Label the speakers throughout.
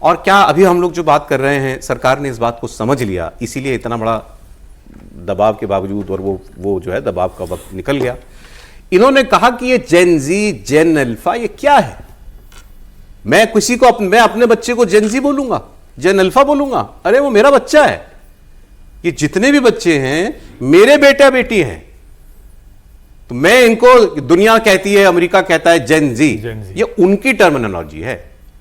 Speaker 1: और क्या अभी हम लोग जो बात कर रहे हैं, सरकार ने इस बात को समझ लिया, इसीलिए इतना बड़ा दबाव के बावजूद, और वो जो है दबाव का वक्त निकल गया, इन्होंने कहा कि ये जेन जी, जेन अल्फा, ये क्या है? मैं किसी को मैं अपने बच्चे को जेन जी बोलूंगा, जेन अल्फा बोलूंगा? अरे वो मेरा बच्चा है। ये जितने भी बच्चे हैं मेरे बेटा बेटी हैं, तो मैं इनको, दुनिया कहती है, अमेरिका कहता है जेन जी, ये उनकी टर्मिनोलॉजी है,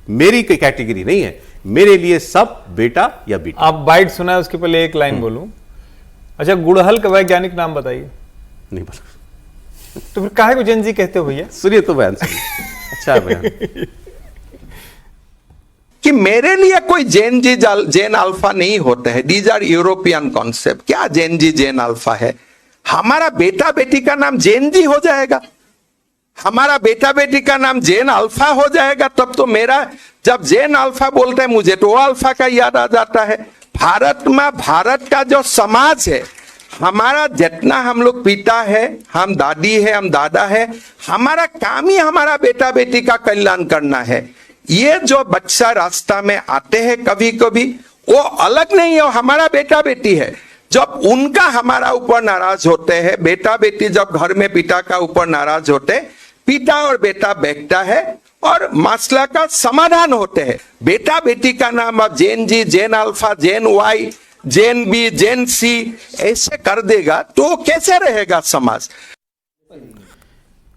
Speaker 1: मेरी कोई कैटेगरी नहीं है। मेरे लिए सब बेटा या बेटी।
Speaker 2: आप बाइट सुना है, उसके पहले एक लाइन बोलूं। अच्छा, गुड़हल का वैज्ञानिक नाम बताइए।
Speaker 1: नहीं बोला
Speaker 2: तो फिर काहे को जेन जी कहते हो भैया?
Speaker 1: सुनिए तो बयान सुनिए। अच्छा बयान
Speaker 3: कि मेरे लिए कोई जेन जी जेन अल्फा नहीं होते हैं। These are European concept. क्या जेन जी जेन अल्फा है? हमारा बेटा बेटी का नाम जेन जी हो जाएगा, हमारा बेटा बेटी का नाम जेन अल्फा हो जाएगा, तब तो मेरा, जब जेन अल्फा बोलते हैं मुझे तो अल्फा का याद आ जाता है। भारत में, भारत का जो समाज है, हमारा जितना हम लोग पिता है, हम दादी है, हम दादा है, हमारा काम ही हमारा बेटा बेटी का कल्याण करना है। ये जो बच्चा रास्ता में आते हैं कभी कभी, वो अलग नहीं है, वो हमारा बेटा बेटी है। जब उनका हमारा ऊपर नाराज होते हैं, बेटा बेटी जब घर में पिता का ऊपर नाराज होते, पिता और बेटा बैठता है और मसला का समाधान होते हैं। बेटा बेटी का नाम अब जेन जी, जेन अल्फा, जेन वाई, जेन बी, जेन सी ऐसे कर देगा तो कैसे रहेगा समाज?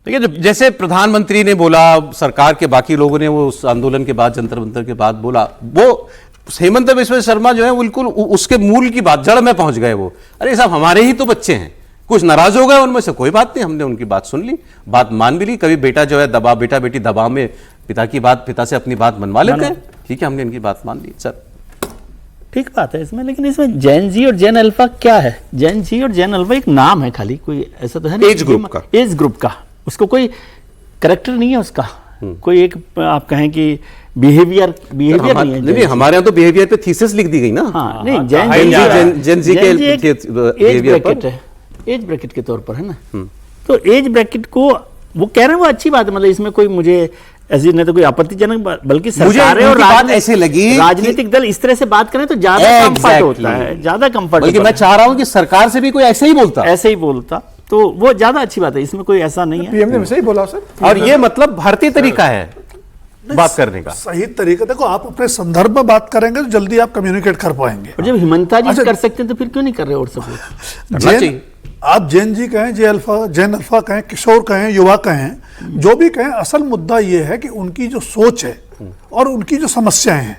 Speaker 1: देखिए, जैसे प्रधानमंत्री ने बोला, सरकार के बाकी लोगों ने वो उस आंदोलन के बाद, जंतर मंतर के बाद बोला, वो हेमंत बिस्वा शर्मा जो है बिल्कुल उसके मूल की बात, जड़ में पहुंच गए वो। अरे साहब, हमारे ही तो बच्चे हैं, कुछ नाराज हो गए उनमें से, कोई बात नहीं, हमने उनकी बात सुन ली, बात मान भी ली। कभी बेटा जो है दबाव, बेटा बेटी दबाव में पिता की बात, पिता से अपनी बात मनवा लेते हैं, ठीक है, हमने इनकी बात मान ली। सर
Speaker 4: ठीक बात है इसमें, लेकिन इसमें जेन जी और जेन अल्फा क्या है? जेन जी और जेन अल्फा एक नाम है खाली, कोई ऐसा तो है नहीं।
Speaker 1: एज ग्रुप का,
Speaker 4: एज ग्रुप का, उसको कोई करेक्टर नहीं है उसका, कोई एक आप कहें कि बिहेवियर नहीं है।
Speaker 1: नहीं, हमारे यहाँ तो बिहेवियर पे थीसिस लिख दी गई ना।
Speaker 4: हाँ, नहीं,
Speaker 1: जेन जी के बिहेवियर पर
Speaker 4: एज ब्रैकेट के तौर पर है ना। तो एज ब्रैकेट को वो कह रहे हैं, वो अच्छी बात है, मतलब इसमें कोई मुझे ऐसी नहीं तो कोई आपत्तिजनक, बल्कि सरकारें और
Speaker 1: बात ऐसे लगी,
Speaker 4: राजनीतिक दल इस तरह से बात करें तो ज्यादा कंफर्ट होता है, ज्यादा कंफर्ट।
Speaker 1: बल्कि मैं चाह रहा हूं कि सरकार से भी कोई ऐसे ही बोलता तो वो ज्यादा अच्छी बात है, इसमें कोई ऐसा नहीं है।
Speaker 5: पीएम ने वैसे ही बोला सर,
Speaker 1: और ये मतलब भारतीय तरीका है बात करने का,
Speaker 5: सही तरीका। देखो, आप अपने संदर्भ में बात करेंगे तो जल्दी आप कम्युनिकेट कर पाएंगे।
Speaker 4: और जब हिमंता जी कर सकते हैं तो फिर क्यों नहीं कर रहे और सब लोग?
Speaker 5: आप जेन जी कहें, जेन अल्फा कहें, किशोर कहें, युवा कहें, जो भी कहें, असल मुद्दा यह है कि उनकी जो सोच है और उनकी जो समस्याएं हैं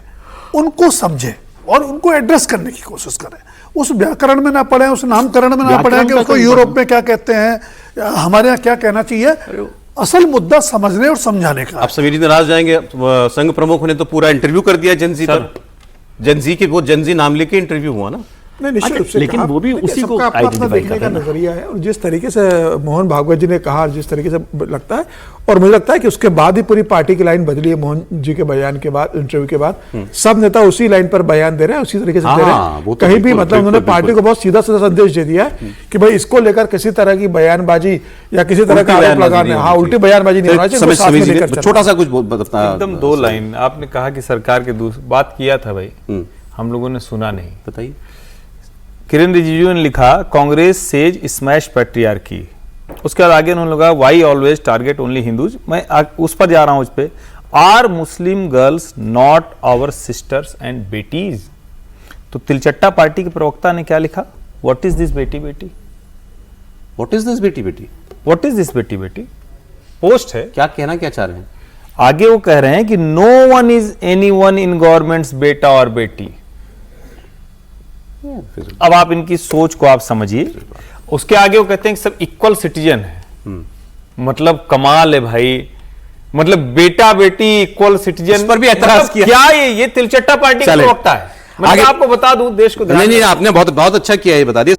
Speaker 5: उनको समझें और उनको एड्रेस करने की कोशिश करें। उस व्याकरण में ना पढ़ें, उस नामकरण में ना पढ़ें कि उसको यूरोप में क्या कहते हैं, हमारे यहाँ क्या कहना चाहिए। असल मुद्दा समझने और समझाने का।
Speaker 1: आप सभी नाराज जाएंगे, संघ प्रमुख ने तो पूरा इंटरव्यू कर दिया जेनजी पर, जेनजी के, वो जेनजी नाम लेके इंटरव्यू हुआ ना।
Speaker 5: नहीं, निश्चित रूप से,
Speaker 4: लेकिन वो भी उसी को
Speaker 5: अपना देखने का नजरिया है। और जिस तरीके से मोहन भागवत जी ने कहा, जिस तरीके से लगता है, और मुझे लगता है कि उसके बाद ही पूरी पार्टी की लाइन बदली है। मोहन जी के बयान के बाद, इंटरव्यू के बाद सब नेता उसी लाइन पर बयान दे रहे हैं, उसी तरीके से दे रहे हैं। कहीं भी मतलब उन्होंने पार्टी को बहुत सीधा सीधा संदेश दे दिया है कि भाई इसको लेकर किसी तरह की बयानबाजी या किसी तरह का आरोप लगाने, हाँ, उल्टी बयानबाजी नहीं होना चाहिए।
Speaker 1: छोटा सा कुछ
Speaker 2: एकदम 2 लाइन आपने कहा कि सरकार के बात किया था भाई, हम लोगों ने सुना नहीं।
Speaker 1: बताइए।
Speaker 2: किरण रिजिजू ने लिखा, कांग्रेस सेज स्मैश पैट्रियार्की। उसके बाद आगे उन्होंने लगा, why always target only Hindus. मैं उस पर जा रहा हूं, उस पे, are Muslim girls not our sisters and बेटीज। तो तिलचट्टा पार्टी के प्रवक्ता ने क्या लिखा, व्हाट इज दिस बेटी बेटी,
Speaker 1: व्हाट इज दिस बेटी बेटी,
Speaker 2: व्हाट इज दिस बेटी बेटी, पोस्ट है।
Speaker 1: क्या कहना क्या चाह रहे हैं
Speaker 2: आगे? वो कह रहे हैं कि no one is anyone in governments बेटा और बेटी। अब आप इनकी सोच को आप समझिए। उसके आगे वो कहते हैं कि सब इक्वल सिटीजन है। मतलब कमाल है भाई, मतलब बेटा बेटी इक्वल सिटीजन
Speaker 1: पर भी एतराज
Speaker 2: मतलब
Speaker 1: किया।
Speaker 2: क्या ये तिलचट्टा पार्टी का प्रवक्ता है। मैं आपको बता दूं, देश को
Speaker 1: नहीं, आपने बहुत अच्छा किया, ये बता दिया।